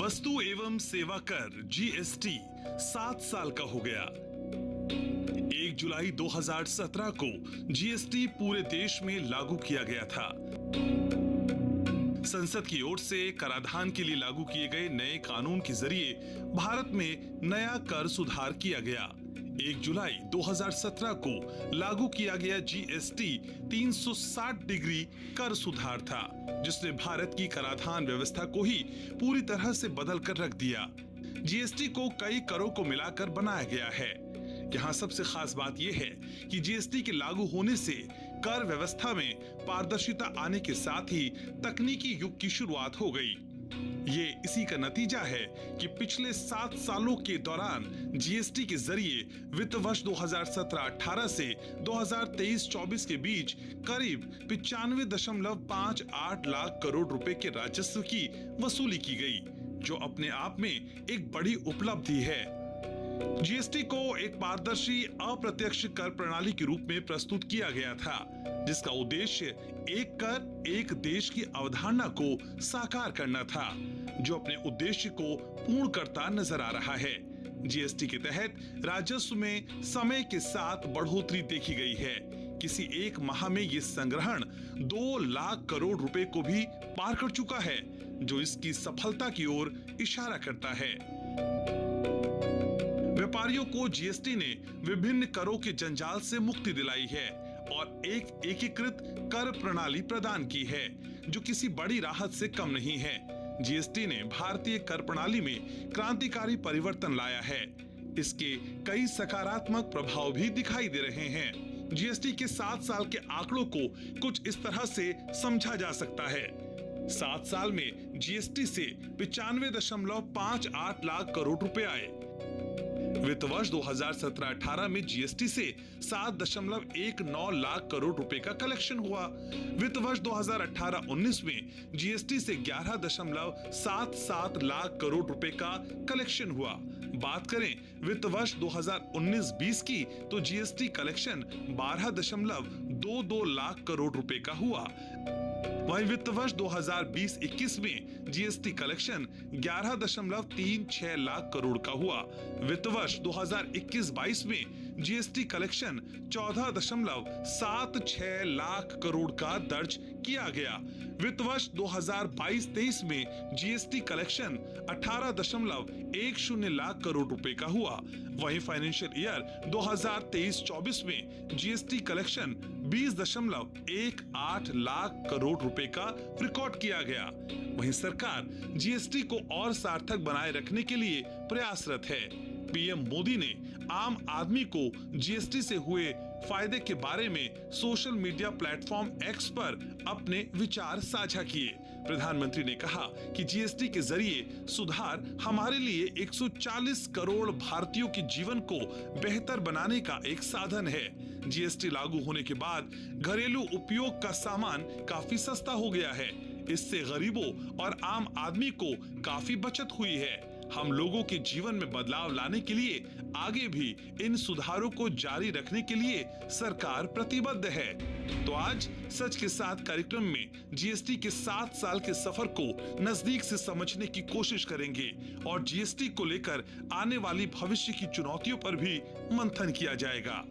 वस्तु एवं सेवा कर जीएसटी 7 साल का हो गया। 1 जुलाई 2017 को जीएसटी पूरे देश में लागू किया गया था। संसद की ओर से कराधान के लिए लागू किए गए नए कानून के जरिए भारत में नया कर सुधार किया गया। 1 जुलाई 2017 को लागू किया गया जीएसटी 360 डिग्री कर सुधार था, जिसने भारत की कराधान व्यवस्था को ही पूरी तरह से बदल कर रख दिया। जीएसटी को कई करों को मिलाकर बनाया गया है। यहाँ सबसे खास बात यह है कि जीएसटी के लागू होने से कर व्यवस्था में पारदर्शिता आने के साथ ही तकनीकी युग की शुरुआत हो गई। ये इसी का नतीजा है कि पिछले 7 सालों के दौरान जीएसटी के जरिए वित्त वर्ष 2017-18 से 2023-24 के बीच करीब 95.58 लाख करोड़ रुपए के राजस्व की वसूली की गई, जो अपने आप में एक बड़ी उपलब्धि है। जीएसटी को एक पारदर्शी अप्रत्यक्ष कर प्रणाली के रूप में प्रस्तुत किया गया था, जिसका उद्देश्य एक कर एक देश की अवधारणा को साकार करना था, जो अपने उद्देश्य को पूर्ण करता नजर आ रहा है। जीएसटी के तहत राजस्व में समय के साथ बढ़ोतरी देखी गई है। किसी एक माह में ये संग्रहण 2 लाख करोड़ रुपए को भी पार कर चुका है, जो इसकी सफलता की ओर इशारा करता है। व्यापारियों को जीएसटी ने विभिन्न करों के जंजाल से मुक्ति दिलाई है और एक एकीकृत कर प्रणाली प्रदान की है, जो किसी बड़ी राहत से कम नहीं है। जीएसटी ने भारतीय कर प्रणाली में क्रांतिकारी परिवर्तन लाया है। इसके कई सकारात्मक प्रभाव भी दिखाई दे रहे हैं। जीएसटी के 7 साल के आंकड़ों को कुछ इस तरह से समझा जा सकता है। 7 साल में जीएसटी से 95.58 लाख करोड़ रुपए आए। वित्त वर्ष 2017-18 में जीएसटी से 7.19 लाख करोड़ रुपए का कलेक्शन हुआ। वित्त वर्ष 2018-19 में जीएसटी से 11.77 लाख करोड़ रुपए का कलेक्शन हुआ। बात करें वित्त वर्ष 2019-20 की, तो जीएसटी कलेक्शन 12.22 लाख करोड़ रुपए का हुआ। वहीं वित्त वर्ष 2020-21 में जीएसटी कलेक्शन 11.36 लाख करोड़ का हुआ। वित्त वर्ष 2021-22 में जीएसटी कलेक्शन 14.76 लाख करोड़ का दर्ज किया गया। वित्त वर्ष 2022-23 में जीएसटी कलेक्शन 18.10 लाख करोड़ रुपए का हुआ। वहीं फाइनेंशियल ईयर 2023-24 में जीएसटी कलेक्शन 20.18 लाख करोड़ रुपए का रिकॉर्ड किया गया। वहीं सरकार जीएसटी को और सार्थक बनाए रखने के लिए प्रयासरत है। पीएम मोदी ने आम आदमी को जीएसटी से हुए फायदे के बारे में सोशल मीडिया प्लेटफॉर्म एक्स पर अपने विचार साझा किए। प्रधानमंत्री ने कहा कि जीएसटी के जरिए सुधार हमारे लिए 140 करोड़ भारतीयों के जीवन को बेहतर बनाने का एक साधन है। जीएसटी लागू होने के बाद घरेलू उपयोग का सामान काफी सस्ता हो गया है। इससे गरीबों और आम आदमी को काफी बचत हुई है। हम लोगों के जीवन में बदलाव लाने के लिए आगे भी इन सुधारों को जारी रखने के लिए सरकार प्रतिबद्ध है। तो आज सच के साथ कार्यक्रम में जीएसटी के 7 साल के सफर को नजदीक से समझने की कोशिश करेंगे और जीएसटी को लेकर आने वाली भविष्य की चुनौतियों पर भी मंथन किया जाएगा।